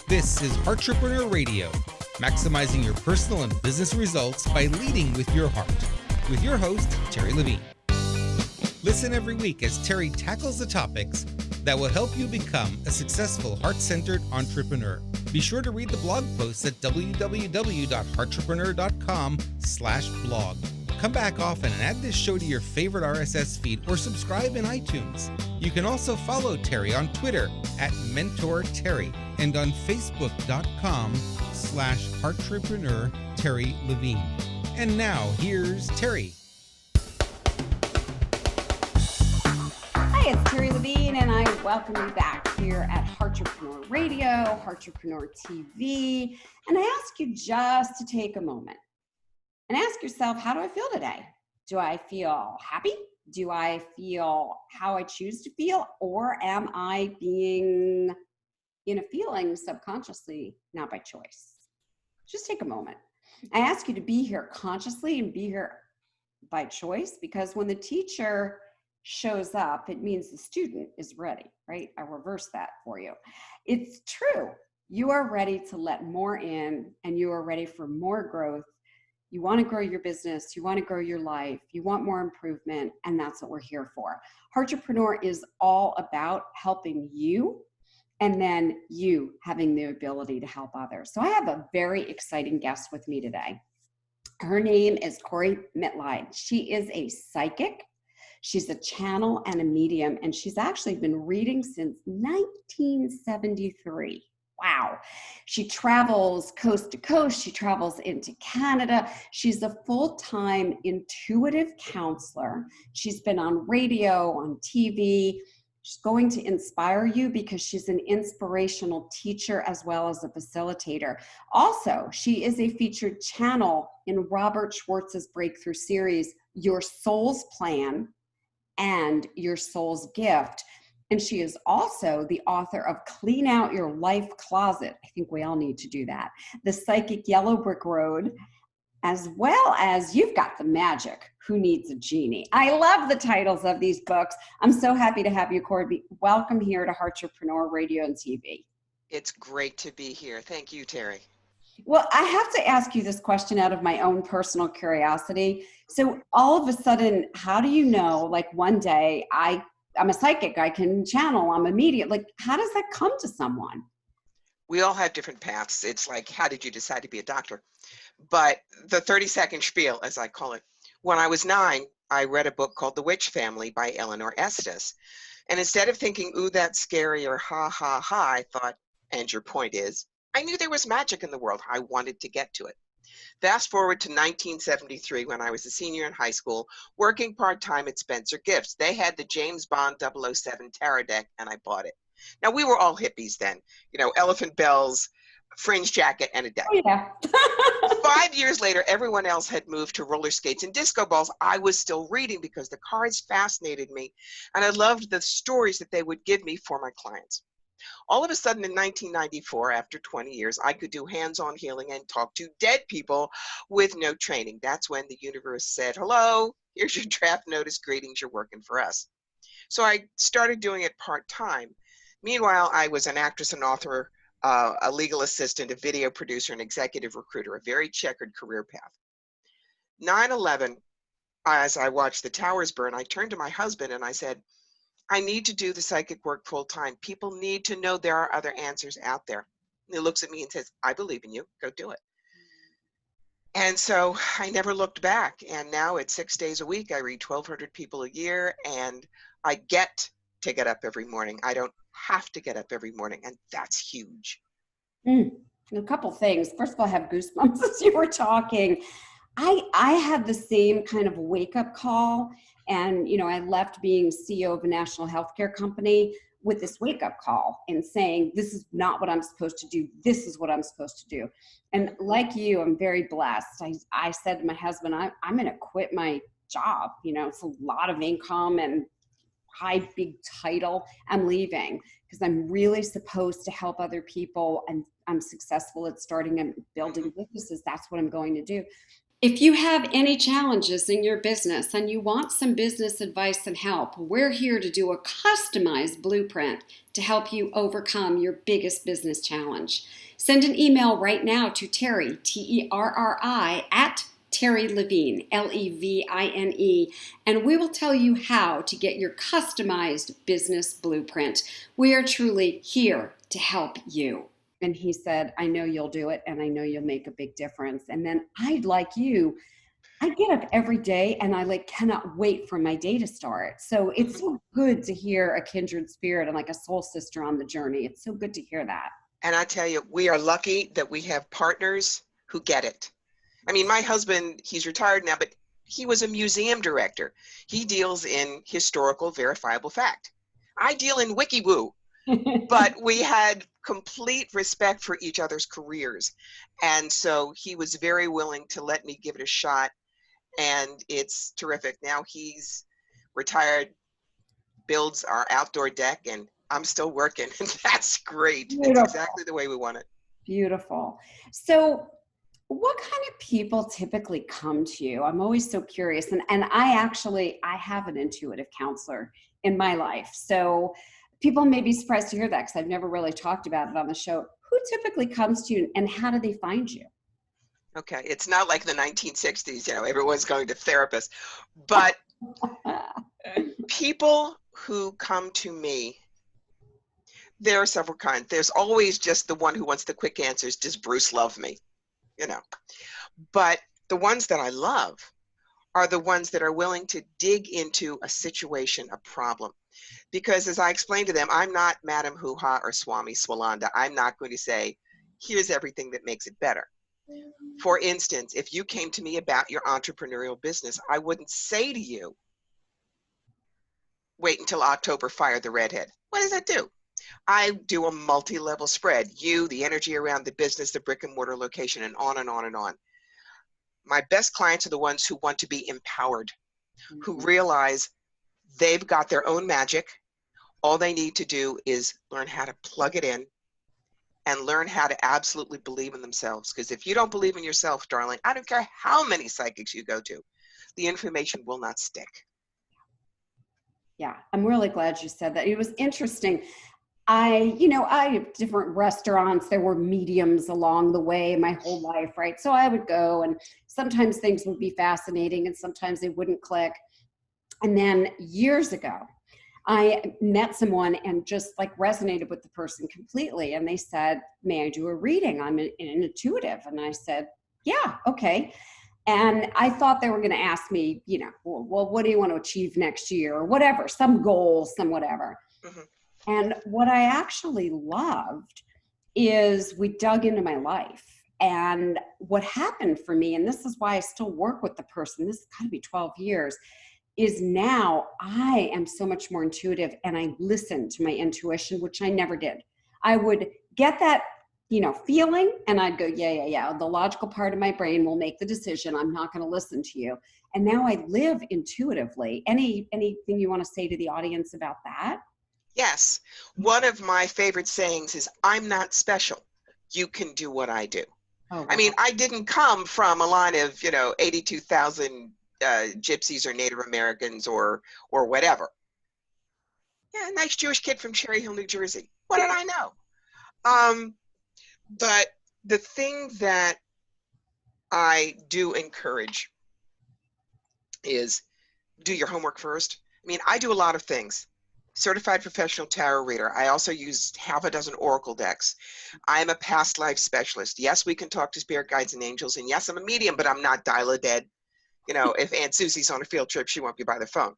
This is Heartrepreneur Radio, maximizing your personal and business results by leading with your heart. With your host, Terri Levine. Listen every week as Terri tackles the topics that will help you become a successful heart-centered entrepreneur. Be sure to read the blog posts at www.heartrepreneur.com/blog. Come back often and add this show to your favorite RSS feed or subscribe in iTunes. You can also follow Terri on Twitter at MentorTerri and on Facebook.com/Heartrepreneur Terri Levine. And now here's Terri. Hi, it's Terri Levine, and I welcome you back here at Heartrepreneur Radio, Heartrepreneur TV, and I ask you just to take a moment and ask yourself, how do I feel today? Do I feel happy? Do I feel how I choose to feel? Or am I being in a feeling subconsciously, not by choice? Just take a moment. I ask you to be here consciously and be here by choice, because when the teacher shows up, it means the student is ready, right? I reverse that for you. It's true. You are ready to let more in, and you are ready for more growth. You want to grow your business, you want to grow your life, you want more improvement, and that's what we're here for. Heartrepreneur is all about helping you, and then you having the ability to help others. So I have a very exciting guest with me today. Her name is Corbie Mitleid. She is a psychic. She's a channel and a medium, and she's actually been reading since 1973. Wow. She travels coast to coast. She travels into Canada. She's a full-time intuitive counselor. She's been on radio, on TV. She's going to inspire you because she's an inspirational teacher as well as a facilitator. Also, she is a featured channel in Robert Schwartz's breakthrough series, Your Soul's Plan and Your Soul's Gift. And she is also the author of Clean Out Your Life Closet. I think we all need to do that. The Psychic Yellow Brick Road, as well as You've Got the Magic, Who Needs a Genie? I love the titles of these books. I'm so happy to have you, Corbie. Welcome here to Heartrepreneur Radio and TV. It's great to be here. Thank you, Terri. Well, I have to ask you this question out of my own personal curiosity. So all of a sudden, how do you know, like one day I'm a psychic, I can channel, I'm a medium. Like, how does that come to someone? We all have different paths. It's like, how did you decide to be a doctor? But the 30-second spiel, as I call it, when I was 9, I read a book called The Witch Family by Eleanor Estes. And instead of thinking, ooh, that's scary, or ha, ha, ha, I thought, and your point is, I knew there was magic in the world. I wanted to get to it. Fast forward to 1973 when I was a senior in high school, working part-time at Spencer Gifts. They had the James Bond 007 tarot deck, and I bought it. Now, we were all hippies then, elephant bells, fringe jacket, and a deck. Oh, yeah. 5 years later, everyone else had moved to roller skates and disco balls. I was still reading because the cards fascinated me, and I loved the stories that they would give me for my clients. All of a sudden in 1994, after 20 years, I could do hands-on healing and talk to dead people with no training. That's when the universe said, hello, here's your draft notice, greetings, you're working for us. So I started doing it part-time. Meanwhile, I was an actress and author, a legal assistant, a video producer, an executive recruiter, a very checkered career path. 9/11, as I watched the towers burn, I turned to my husband and I said, I need to do the psychic work full time. People need to know there are other answers out there. And he looks at me and says, I believe in you. Go do it. And so I never looked back. And now it's 6 days a week. I read 1,200 people a year, and I get to get up every morning. I don't have to get up every morning. And that's huge. A couple things. First of all, I have goosebumps as you were talking. I had the same kind of wake-up call. And, I left being CEO of a national healthcare company with this wake-up call and saying, this is not what I'm supposed to do. This is what I'm supposed to do. And like you, I'm very blessed. I said to my husband, I'm going to quit my job. It's a lot of income and high, big title. I'm leaving because I'm really supposed to help other people. And I'm successful at starting and building businesses. That's what I'm going to do. If you have any challenges in your business and you want some business advice and help, we're here to do a customized blueprint to help you overcome your biggest business challenge. Send an email right now to Terri, Terri, at Terri Levine, Levine, and we will tell you how to get your customized business blueprint. We are truly here to help you. And he said, I know you'll do it, and I know you'll make a big difference. And then I, like you, I get up every day and I cannot wait for my day to start. So it's so good to hear a kindred spirit and like a soul sister on the journey. It's so good to hear that. And I tell you, we are lucky that we have partners who get it. I mean, my husband, he's retired now, but he was a museum director. He deals in historical verifiable fact. I deal in wiki-woo. But we had complete respect for each other's careers. And so he was very willing to let me give it a shot. And it's terrific. Now he's retired, builds our outdoor deck, and I'm still working. And that's great. Beautiful. It's exactly the way we want it. Beautiful. So what kind of people typically come to you? I'm always so curious. And I have an intuitive counselor in my life. So people may be surprised to hear that because I've never really talked about it on the show. Who typically comes to you and how do they find you? Okay. It's not like the 1960s, everyone's going to therapists, but people who come to me, there are several kinds. There's always just the one who wants the quick answers. Does Bruce love me? But the ones that I love are the ones that are willing to dig into a situation, a problem. Because as I explained to them, I'm not Madam Hoo-Ha or Swami Swalanda. I'm not going to say, here's everything that makes it better. For instance, if you came to me about your entrepreneurial business, I wouldn't say to you, wait until October, fire the redhead. What does that do? I do a multi-level spread. You, the energy around the business, the brick and mortar location, and on and on and on. My best clients are the ones who want to be empowered, who realize they've got their own magic. All they need to do is learn how to plug it in and learn how to absolutely believe in themselves. Because if you don't believe in yourself, darling, I don't care how many psychics you go to, the information will not stick. Yeah, I'm really glad you said that. It was interesting. I have different restaurants. There were mediums along the way my whole life, right? So I would go and sometimes things would be fascinating and sometimes they wouldn't click. And then years ago, I met someone and just resonated with the person completely. And they said, may I do a reading? I'm an intuitive. And I said, yeah, okay. And I thought they were going to ask me, well, what do you want to achieve next year or whatever, some goal, some whatever. Mm-hmm. And what I actually loved is we dug into my life. And what happened for me, and this is why I still work with the person, this has got to be 12 years, is now I am so much more intuitive and I listen to my intuition, which I never did. I would get that, feeling and I'd go, yeah. The logical part of my brain will make the decision. I'm not going to listen to you. And now I live intuitively. Anything you want to say to the audience about that? Yes. One of my favorite sayings is, I'm not special. You can do what I do. Oh, wow. I mean, I didn't come from a line of, 82,000 gypsies or Native Americans or whatever. Yeah, nice Jewish kid from Cherry Hill, New Jersey. What did I know? But the thing that I do encourage is do your homework first. I mean, I do a lot of things. Certified professional tarot reader. I also use half a dozen oracle decks. I'm a past life specialist. Yes, we can talk to spirit guides and angels. And yes, I'm a medium, but I'm not dial-a-dead. If Aunt Susie's on a field trip, she won't be by the phone.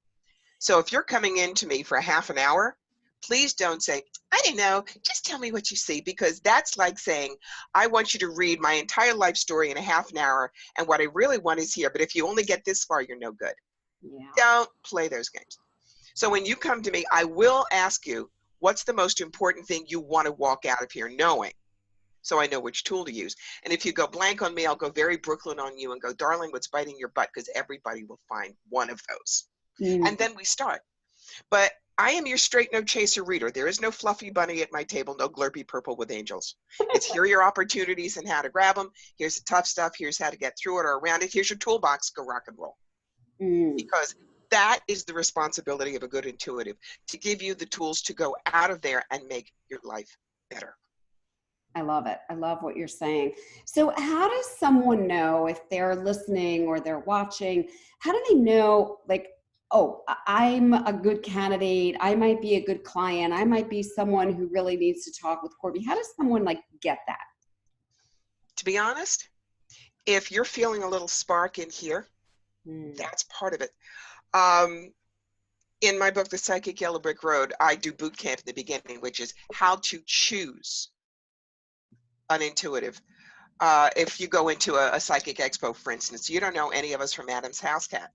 So if you're coming in to me for a half an hour, please don't say, I don't know, just tell me what you see, because that's like saying, I want you to read my entire life story in a half an hour, and what I really want is here, but if you only get this far, you're no good. Yeah. Don't play those games. So when you come to me, I will ask you, what's the most important thing you want to walk out of here knowing? So I know which tool to use. And if you go blank on me, I'll go very Brooklyn on you and go, darling, what's biting your butt? Because everybody will find one of those. Mm. And then we start. But I am your straight no chaser reader. There is no fluffy bunny at my table, no glurpy purple with angels. It's here are your opportunities and how to grab them. Here's the tough stuff. Here's how to get through it or around it. Here's your toolbox. Go rock and roll. Because that is the responsibility of a good intuitive, to give you the tools to go out of there and make your life better. I love it. I love what you're saying. So how does someone know if they're listening or they're watching? How do they know, like, oh, I'm a good candidate. I might be a good client. I might be someone who really needs to talk with Corbie. How does someone like get that? To be honest, if you're feeling a little spark in here, that's part of it. In my book, The Psychic Yellow Brick Road, I do boot camp in the beginning, which is how to choose an intuitive. If you go into a psychic expo, for instance, you don't know any of us from Adam's House Cat.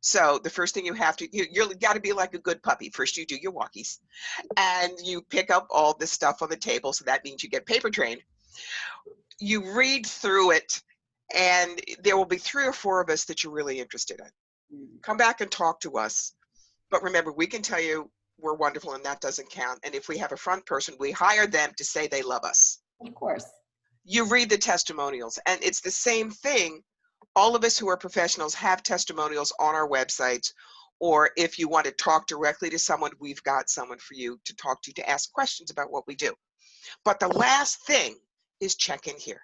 So the first thing you have to, you got to be like a good puppy. First you do your walkies and you pick up all this stuff on the table. So that means you get paper trained. You read through it and there will be 3 or 4 of us that you're really interested in. Come back and talk to us. But remember, we can tell you we're wonderful and that doesn't count. And if we have a front person, we hire them to say they love us. Of course. You read the testimonials and it's the same thing. All of us who are professionals have testimonials on our websites, or if you want to talk directly to someone, we've got someone for you to talk to ask questions about what we do. But the last thing is check in here.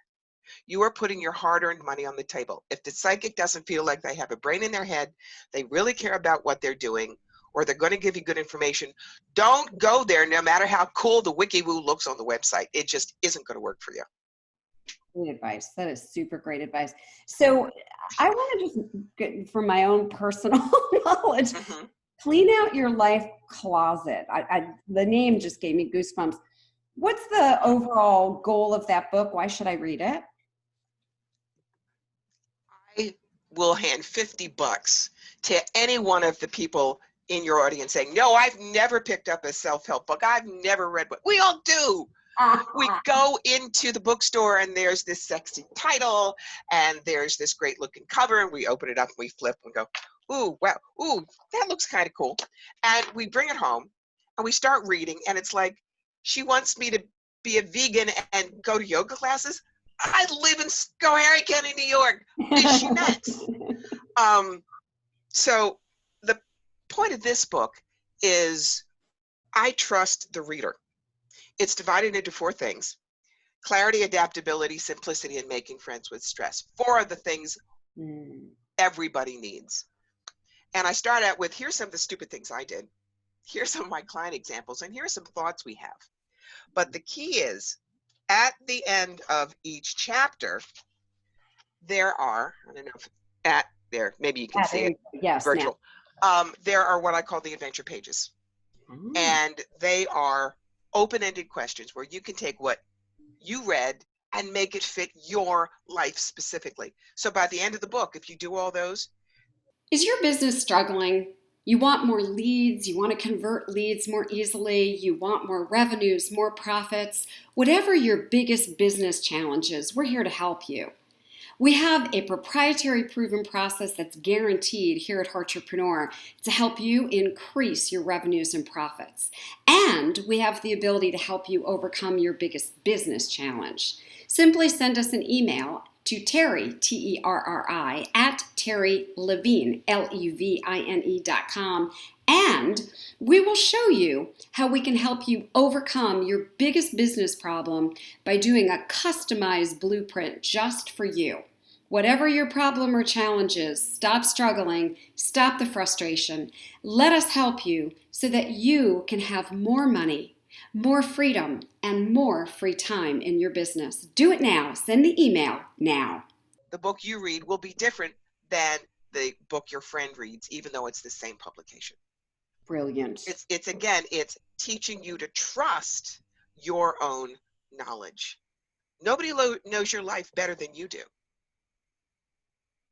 You are putting your hard-earned money on the table. If the psychic doesn't feel like they have a brain in their head, they really care about what they're doing, or they're going to give you good information, don't go there no matter how cool the wiki-woo looks on the website. It just isn't going to work for you. Great advice. That is super great advice. So I want to just get, from my own personal knowledge, clean out your life closet. The name just gave me goosebumps. What's the overall goal of that book? Why should I read it? I will hand $50 to any one of the people in your audience saying, no, I've never picked up a self-help book. I've never read one. We all do. We go into the bookstore and there's this sexy title and there's this great looking cover and we open it up and we flip and go, ooh, wow, ooh, that looks kind of cool. And we bring it home and we start reading and it's like, she wants me to be a vegan and go to yoga classes. I live in Schoharie County, New York. Is she nuts? So the point of this book is I trust the reader. It's divided into 4 things: clarity, adaptability, simplicity, and making friends with stress. 4 of the things everybody needs. And I start out with, here's some of the stupid things I did. Here's some of my client examples, and here's some thoughts we have. But the key is, at the end of each chapter, there are, I don't know if at there, maybe you can see it, yes, virtual. There are what I call the adventure pages. And they are open-ended questions where you can take what you read and make it fit your life specifically. So by the end of the book, if you do all those. Is your business struggling? You want more leads, you want to convert leads more easily, you want more revenues, more profits. Whatever your biggest business challenge is, we're here to help you. We have a proprietary proven process that's guaranteed here at Heartrepreneur to help you increase your revenues and profits. And we have the ability to help you overcome your biggest business challenge. Simply send us an email to Terri, T-E-R-R-I, at Terri Levine, Levine.com, and we will show you how we can help you overcome your biggest business problem by doing a customized blueprint just for you. Whatever your problem or challenge is, stop struggling, stop the frustration. Let us help you so that you can have more money, more freedom, and more free time in your business. Do it now. Send the email now. The book you read will be different than the book your friend reads, even though it's the same publication. Brilliant. It's teaching you to trust your own knowledge. Nobody knows your life better than you do.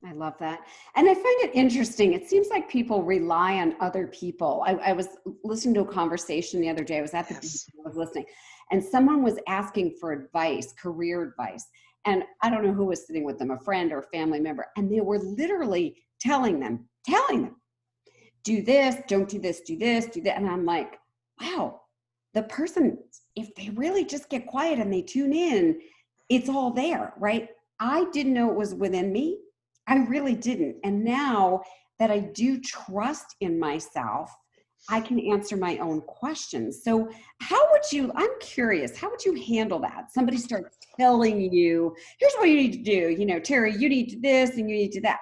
I love that. And I find it interesting. It seems like people rely on other people. I was listening to a conversation the other day. I was at the beach, I was listening, and someone was asking for advice, career advice. And I don't know who was sitting with them, a friend or a family member. And they were literally telling them, do this, don't do this, do this, do that. And I'm like, wow, the person, if they really just get quiet and they tune in, it's all there, right? I didn't know it was within me. I really didn't. And now that I do trust in myself, I can answer my own questions. So I'm curious, how would you handle that? Somebody starts telling you, here's what you need to do. Terri, you need to this and you need to that.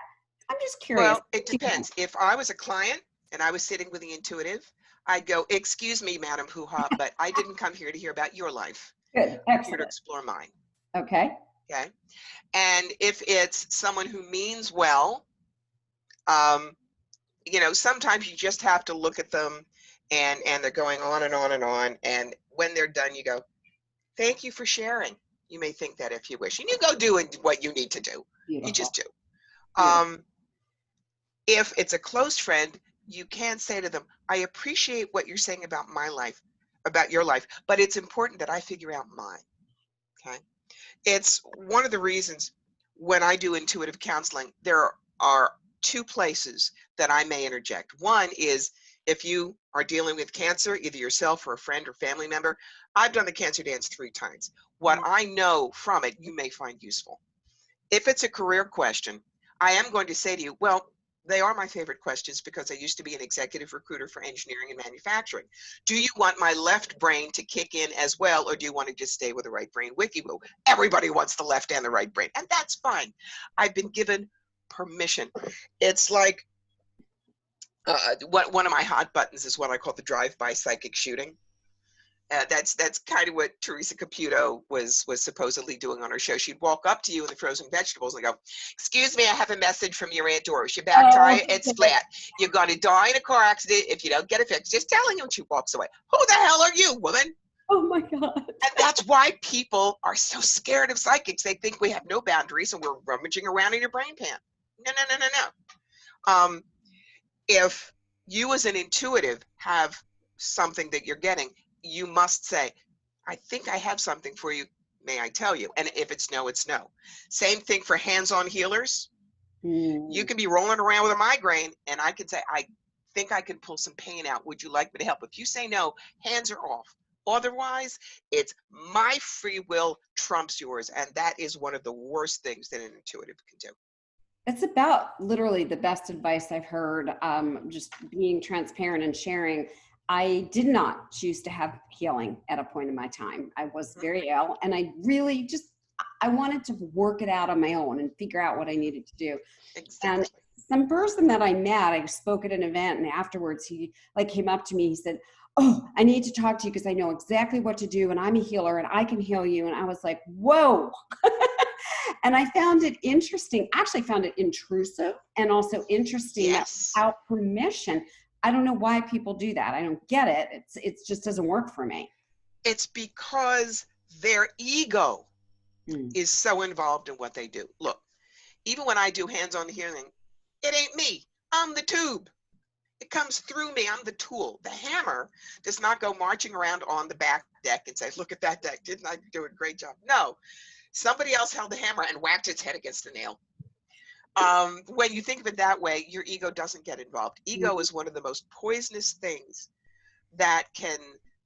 I'm just curious. Well, it depends. If I was a client and I was sitting with the intuitive, I'd go, excuse me, Madam Hoo-Ha, but I didn't come here to hear about your life. Good. I'm here to Excellent. explore mine. Okay. Okay. And if it's someone who means well, sometimes you just have to look at them and they're going on and on and on. And when they're done, you go, thank you for sharing. You may think that if you wish. And you go do what you need to do. Beautiful. You just do. Beautiful. If it's a close friend, you can say to them, I appreciate what you're saying about my life, about your life, but it's important that I figure out mine. Okay. It's one of the reasons when I do intuitive counseling, there are two places that I may interject. One is if you are dealing with cancer, either yourself or a friend or family member. I've done the cancer dance 3 times. What I know from it, you may find useful. If it's a career question, I am going to say to you, well, they are my favorite questions because I used to be an executive recruiter for engineering and manufacturing. Do you want my left brain to kick in as well, or do you want to just stay with the right brain? Wiki-woo. Everybody wants the left and the right brain, and that's fine. I've been given permission. It's like one of my hot buttons is what I call the drive-by psychic shooting. That's kind of what Teresa Caputo was supposedly doing on her show. She'd walk up to you in the frozen vegetables and go, excuse me, I have a message from your Aunt Doris. Your back tire, it's flat. You're going to die in a car accident if you don't get it fixed. Just telling him. She walks away. Who the hell are you, woman? Oh my God. And that's why people are so scared of psychics. They think we have no boundaries and we're rummaging around in your brain pan. No. If you as an intuitive have something that you're getting, you must say, I think I have something for you. May I tell you? And if it's no, it's no. Same thing for hands-on healers. You can be rolling around with a migraine and I can say, I think I can pull some pain out. Would you like me to help? If you say no, hands are off. Otherwise, it's my free will trumps yours. And that is one of the worst things that an intuitive can do. It's about literally the best advice I've heard. Just being transparent and sharing. I did not choose to have healing at a point in my time. I was very ill and I really I wanted to work it out on my own and figure out what I needed to do. Exactly. And some person that I met, I spoke at an event and afterwards he came up to me, he said, oh, I need to talk to you because I know exactly what to do and I'm a healer and I can heal you. And I was like, whoa. And I found it interesting, actually found it intrusive and also interesting. Yes. Without permission. I don't know why people do that. I don't get it. It just doesn't work for me. It's because their ego is so involved in what they do. Look, even when I do hands-on healing, it ain't me. I'm the tube. It comes through me. I'm the tool. The hammer does not go marching around on the back deck and say, look at that deck. Didn't I do a great job? No. Somebody else held the hammer and whacked its head against the nail. When you think of it that way, your ego doesn't get involved. Ego is one of the most poisonous things that can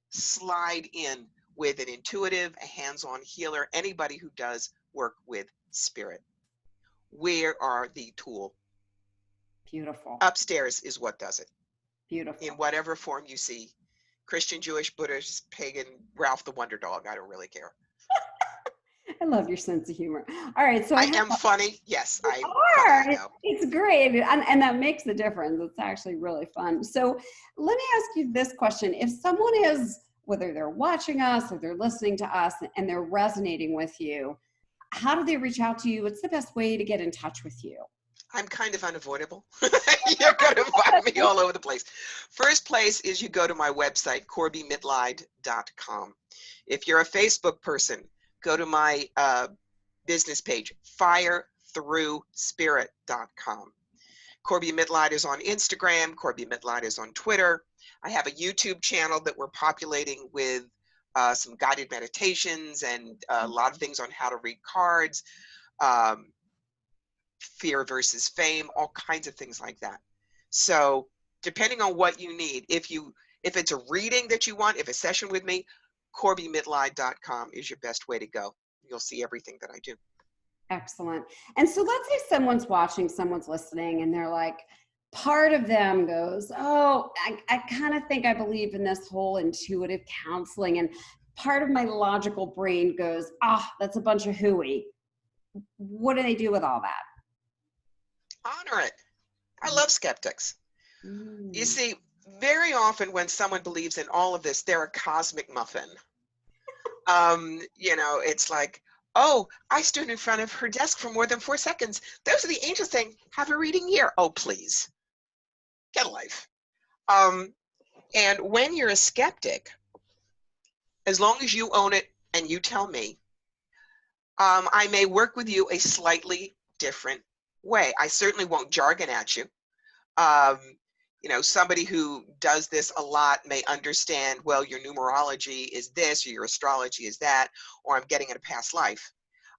slide in with an intuitive, a hands-on healer, anybody who does work with spirit. We are the tool. Beautiful. Upstairs is what does it. Beautiful. In whatever form you see. Christian, Jewish, Buddhist, pagan, Ralph the Wonder Dog. I don't really care. I love your sense of humor. All right. So I am funny. Yes, I are. It's great. And that makes the difference. It's actually really fun. So let me ask you this question. If someone is, whether they're watching us or they're listening to us and they're resonating with you, how do they reach out to you? What's the best way to get in touch with you? I'm kind of unavoidable. You're going to find me all over the place. First place is you go to my website, CorbieMitleid.com. If you're a Facebook person, go to my business page, firethroughspirit.com. Corbie Mitleid is on Instagram. Corbie Mitleid is on Twitter. I have a YouTube channel that we're populating with some guided meditations and a lot of things on how to read cards, fear versus fame, all kinds of things like that. So depending on what you need. If it's a reading that you want, if a session with me, CorbieMitleid.com is your best way to go. You'll see everything that I do. Excellent. And so let's say someone's watching, someone's listening, and they're like, part of them goes, oh, I kind of think I believe in this whole intuitive counseling. And part of my logical brain goes, that's a bunch of hooey. What do they do with all that? Honor it. I love skeptics. You see, very often when someone believes in all of this, they're a cosmic muffin. It's like, oh, I stood in front of her desk for more than 4 seconds. Those are the angels saying, have a reading here. Oh, please. Get a life. And when you're a skeptic, as long as you own it and you tell me, I may work with you a slightly different way. I certainly won't jargon at you. Somebody who does this a lot may understand, well, your numerology is this, or your astrology is that, or I'm getting in a past life.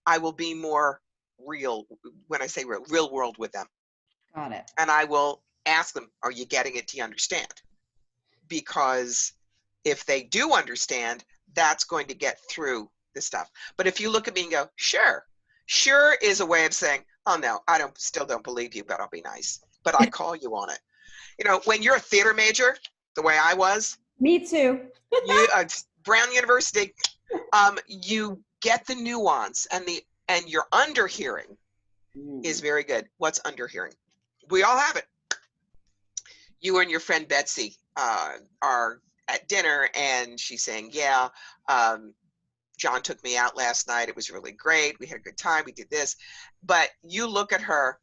I will be more real, when I say real world with them. Got it. And I will ask them, are you getting it? Do you understand? Because if they do understand, that's going to get through the stuff. But if you look at me and go, sure is a way of saying, oh no, still don't believe you, but I'll be nice. But I call you on it. When you're a theater major, the way I was. Me too. Brown University, you get the nuance and your underhearing is very good. What's underhearing? We all have it. You and your friend Betsy are at dinner and she's saying, John took me out last night. It was really great. We had a good time. We did this. But you look at her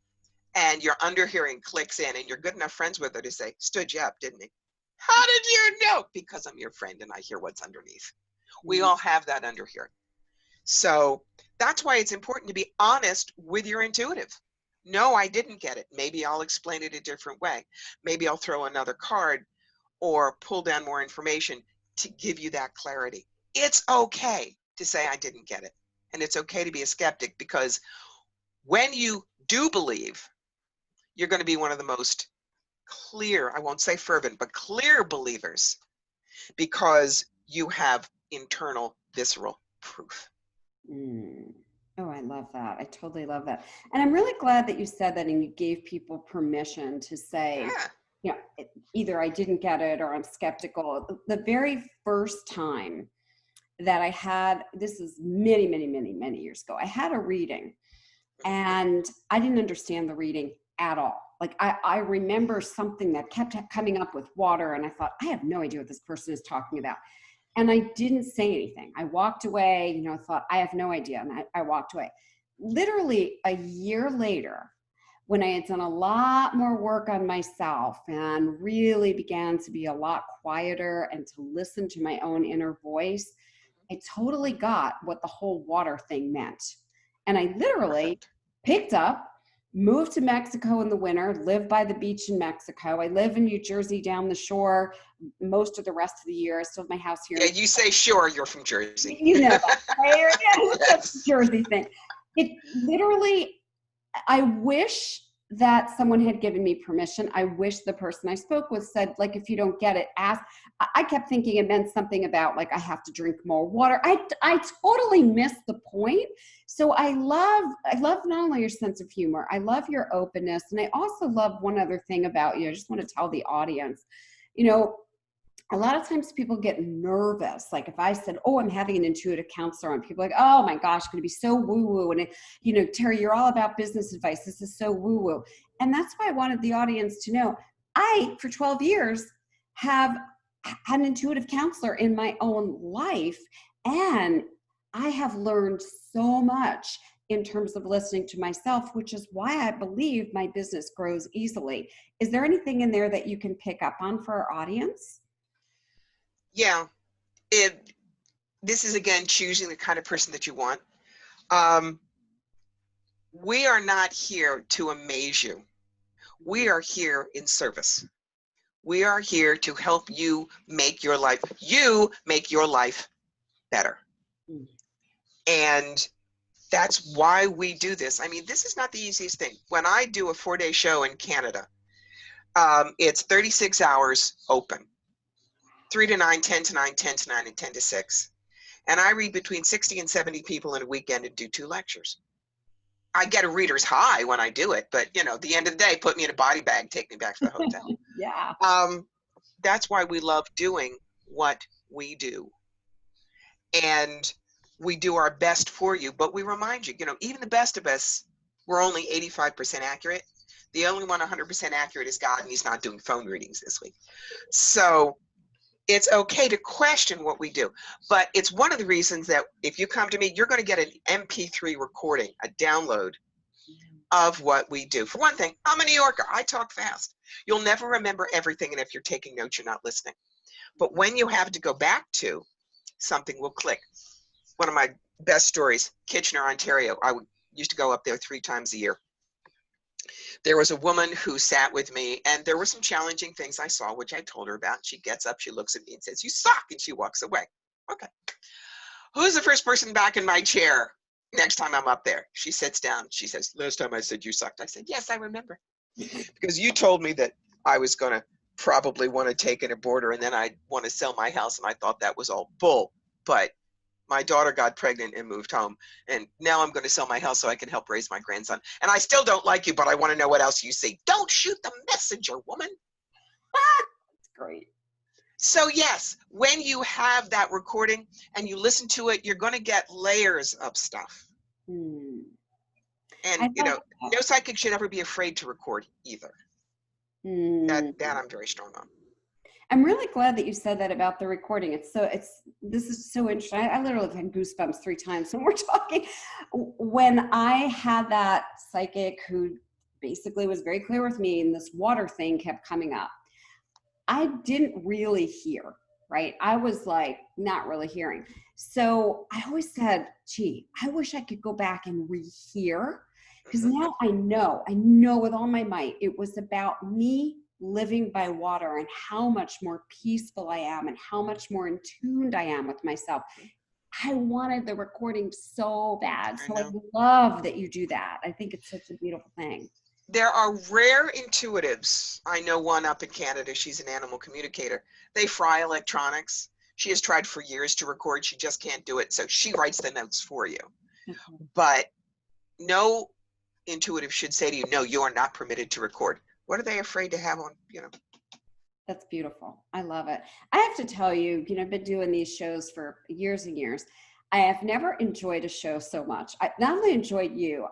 and your underhearing clicks in and you're good enough friends with her to say, stood you up, didn't he? How did you know? Because I'm your friend and I hear what's underneath. We all have that underhearing. So that's why it's important to be honest with your intuitive. No, I didn't get it. Maybe I'll explain it a different way. Maybe I'll throw another card or pull down more information to give you that clarity. It's okay to say I didn't get it. And it's okay to be a skeptic, because when you do believe, you're going to be one of the most clear, I won't say fervent, but clear believers, because you have internal visceral proof. Oh, I love that. I totally love that. And I'm really glad that you said that and you gave people permission to say, either I didn't get it or I'm skeptical. The very first time that I had, this is many, many, many, many years ago, I had a reading and I didn't understand the reading at all. Like I remember something that kept coming up with water and I thought, I have no idea what this person is talking about. And I didn't say anything. I walked away, thought, I have no idea. And I walked away. Literally a year later, when I had done a lot more work on myself and really began to be a lot quieter and to listen to my own inner voice, I totally got what the whole water thing meant. And I literally picked up, moved to Mexico in the winter, lived by the beach in Mexico. I live in New Jersey down the shore most of the rest of the year. I still have my house here. Yeah, you say shore, you're from Jersey. You know that. That's a Jersey thing. It literally, I wish that someone had given me permission. I wish the person I spoke with said, like, if you don't get it, ask. I kept thinking it meant something about like, I have to drink more water. I totally missed the point. So I love not only your sense of humor, I love your openness. And I also love one other thing about you. I just want to tell the audience, a lot of times people get nervous. Like if I said, oh, I'm having an intuitive counselor on, people are like, oh my gosh, it's going to be so woo-woo. And Terri, you're all about business advice. This is so woo-woo. And that's why I wanted the audience to know, I, for 12 years, have had an intuitive counselor in my own life. And I have learned so much in terms of listening to myself, which is why I believe my business grows easily. Is there anything in there that you can pick up on for our audience? Yeah, this is again choosing the kind of person that you want. We are not here to amaze you. We are here in service. We are here to help you make your life better. And that's why we do this. I mean, this is not the easiest thing. When I do a 4-day show in Canada, It's 36 hours open, 3 to 9, 10 to 9, 10 to 9, and 10 to 6. And I read between 60 and 70 people in a weekend and do 2 lectures. I get a reader's high when I do it, but at the end of the day, put me in a body bag, take me back to the hotel. Yeah. That's why we love doing what we do. And we do our best for you, but we remind you, even the best of us, we're only 85% accurate. The only one 100% accurate is God, and he's not doing phone readings this week. So it's okay to question what we do. But it's one of the reasons that if you come to me, you're going to get an MP3 recording, a download of what we do. For one thing, I'm a New Yorker. I talk fast. You'll never remember everything, and if you're taking notes, you're not listening. But when you have to go back to, something will click. One of my best stories, Kitchener, Ontario. I used to go up there 3 times a year. There was a woman who sat with me, and there were some challenging things I saw, which I told her about. She gets up, she looks at me and says, "You suck," and she walks away. Okay. Who's the first person back in my chair next time I'm up there? She sits down. She says, "Last time I said you sucked." I said, "Yes, I remember." Because you told me that I was going to probably want to take an aborter, and then I'd want to sell my house, and I thought that was all bull. But my daughter got pregnant and moved home, and now I'm going to sell my house so I can help raise my grandson. And I still don't like you, but I want to know what else you see. Don't shoot the messenger, woman. That's great. So yes, when you have that recording and you listen to it, you're going to get layers of stuff. And no psychic should ever be afraid to record either. That I'm very strong on. I'm really glad that you said that about the recording. This is so interesting. I literally have had goosebumps 3 times when we're talking. When I had that psychic who basically was very clear with me, and this water thing kept coming up, I didn't really hear, right? I was like not really hearing. So I always said, gee, I wish I could go back and rehear, because now I know with all my might, it was about me living by water and how much more peaceful I am and how much more in tune I am with myself. I wanted the recording so bad. So I love that you do that. I think it's such a beautiful thing. There are rare intuitives. I know one up in Canada. She's an animal communicator. They fry electronics. She has tried for years to record. She just can't do it. So she writes the notes for you. But no intuitive should say to you, no, you are not permitted to record. What are they afraid to have on, That's beautiful. I love it. I have to tell you, I've been doing these shows for years and years. I have never enjoyed a show so much. I not only enjoyed you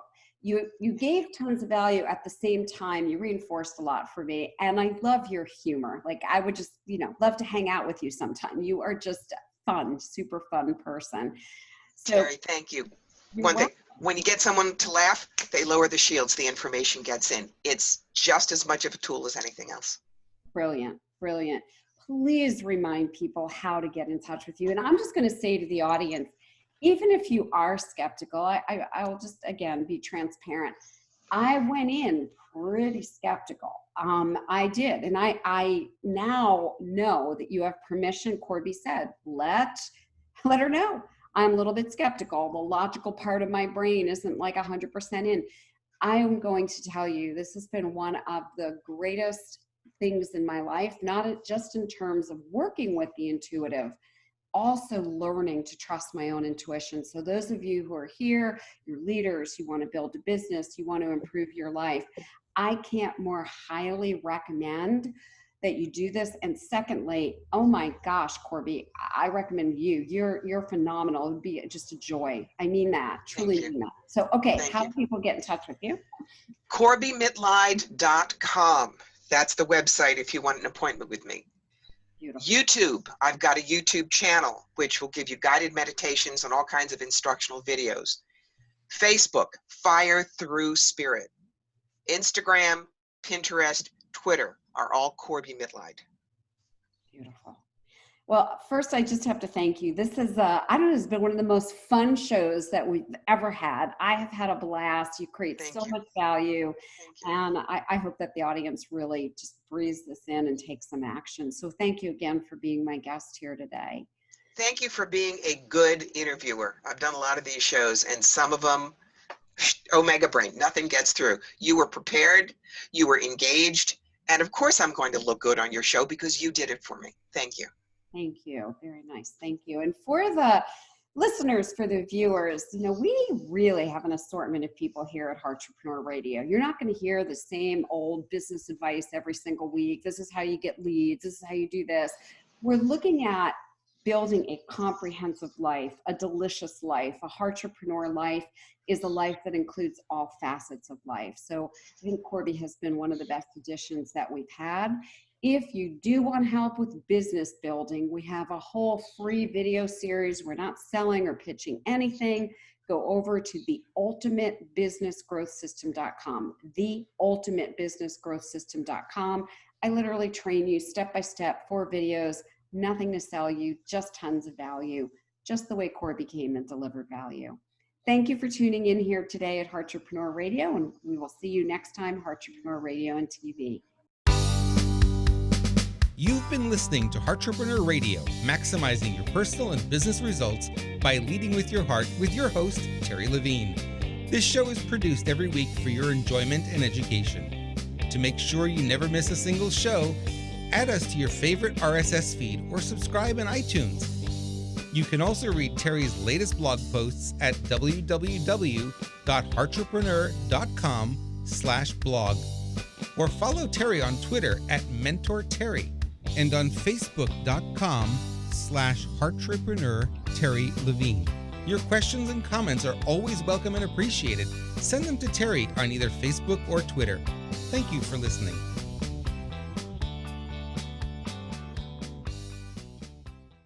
gave tons of value, at the same time, you reinforced a lot for me. And I love your humor. Like, I would just, love to hang out with you sometime. You are just a fun, super fun person. So, Terri, thank you. One thing. When you get someone to laugh, they lower the shields, the information gets in. It's just as much of a tool as anything else. Brilliant, brilliant. Please remind people how to get in touch with you. And I'm just going to say to the audience, even if you are skeptical, I'll just, again, be transparent. I went in pretty skeptical. I did. And I now know that you have permission. Corbie said, let her know. I'm a little bit skeptical. The logical part of my brain isn't like 100% in. I am going to tell you, this has been one of the greatest things in my life, not just in terms of working with the intuitive, also learning to trust my own intuition. So those of you who are here, you're leaders, you want to build a business, you want to improve your life, I can't more highly recommend that you do this. And secondly, oh my gosh, Corbie, I recommend you. You're phenomenal. It would be just a joy. I mean that, truly mean that. So, okay, how do people get in touch with you? CorbieMitleid.com. That's the website if you want an appointment with me. Beautiful. YouTube, I've got a YouTube channel, which will give you guided meditations and all kinds of instructional videos. Facebook, Fire Through Spirit. Instagram, Pinterest, Twitter are all Corbie Mitleid. Beautiful. Well, first, I just have to thank you. This is, I don't know, it's been one of the most fun shows that we've ever had. I have had a blast. You create so much value. And I hope that the audience really just breathes this in and takes some action. So thank you again for being my guest here today. Thank you for being a good interviewer. I've done a lot of these shows, and some of them, Omega Brain, nothing gets through. You were prepared, you were engaged, And of course, I'm going to look good on your show because you did it for me. Thank you. Thank you. Very nice. Thank you. And for the listeners, for the viewers, we really have an assortment of people here at Heartrepreneur Radio. You're not going to hear the same old business advice every single week. This is how you get leads. This is how you do this. We're looking at building a comprehensive life, a delicious life. A Heartrepreneur life is a life that includes all facets of life. So I think Corbie has been one of the best additions that we've had. If you do want help with business building, we have a whole free video series. We're not selling or pitching anything. Go over to theultimatebusinessgrowthsystem.com, theultimatebusinessgrowthsystem.com. I literally train you step by step, 4 videos, nothing to sell you, just tons of value, just the way Corbie came and delivered value. Thank you for tuning in here today at Heartrepreneur Radio, and we will see you next time, Heartrepreneur Radio and TV. You've been listening to Heartrepreneur Radio, maximizing your personal and business results by leading with your heart with your host, Terri Levine. This show is produced every week for your enjoyment and education. To make sure you never miss a single show, add us to your favorite RSS feed or subscribe in iTunes. You can also read Terri's latest blog posts at www.heartrepreneur.com/blog or follow Terri on Twitter at MentorTerri and on Facebook.com/Heartrepreneur Terri Levine. Your questions and comments are always welcome and appreciated. Send them to Terri on either Facebook or Twitter. Thank you for listening.